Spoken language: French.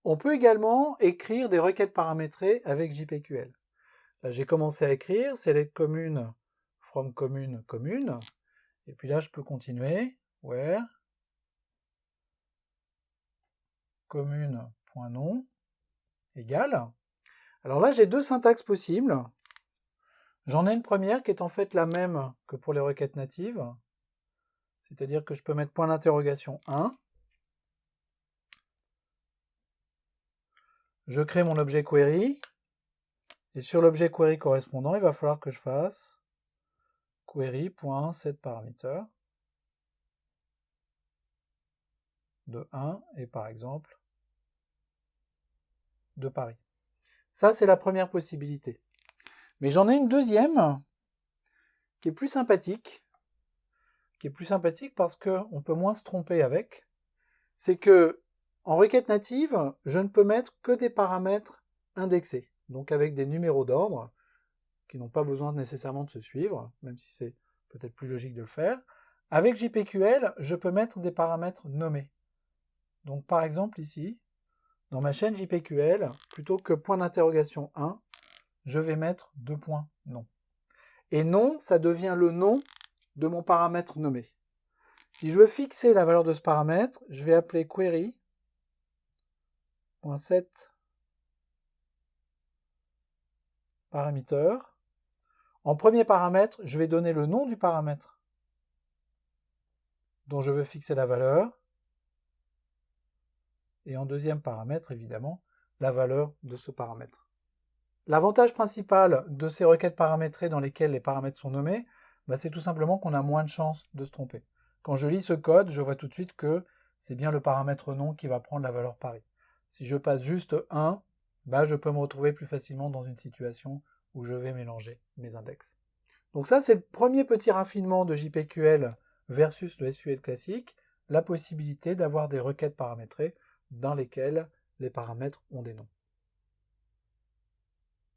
On peut également écrire des requêtes paramétrées avec JPQL. Là, j'ai commencé à écrire select commune from commune commune, et puis là je peux continuer, where commune.nom égale. Alors là j'ai deux syntaxes possibles. J'en ai une première qui est en fait la même que pour les requêtes natives, c'est-à-dire que je peux mettre point d'interrogation 1. Je crée mon objet query, et sur l'objet query correspondant, il va falloir que je fasse query.setParameter de 1 et par exemple de Paris. Ça, c'est la première possibilité. Mais j'en ai une deuxième qui est plus sympathique, parce qu'on peut moins se tromper avec. C'est que en requête native, je ne peux mettre que des paramètres indexés, donc avec des numéros d'ordre qui n'ont pas besoin nécessairement de se suivre, même si c'est peut-être plus logique de le faire. Avec JPQL, je peux mettre des paramètres nommés. Donc par exemple ici, dans ma chaîne JPQL, plutôt que point d'interrogation 1, je vais mettre 2 points non. Et non, ça devient le nom de mon paramètre nommé. Si je veux fixer la valeur de ce paramètre, je vais appeler query.setParameter. En premier paramètre, je vais donner le nom du paramètre dont je veux fixer la valeur. Et en deuxième paramètre, évidemment, la valeur de ce paramètre. L'avantage principal de ces requêtes paramétrées dans lesquelles les paramètres sont nommés, c'est tout simplement qu'on a moins de chances de se tromper. Quand je lis ce code, je vois tout de suite que c'est bien le paramètre nom qui va prendre la valeur Paris. Si je passe juste 1, je peux me retrouver plus facilement dans une situation où je vais mélanger mes index. Donc ça, c'est le premier petit raffinement de JPQL versus le SQL classique, la possibilité d'avoir des requêtes paramétrées dans lesquelles les paramètres ont des noms.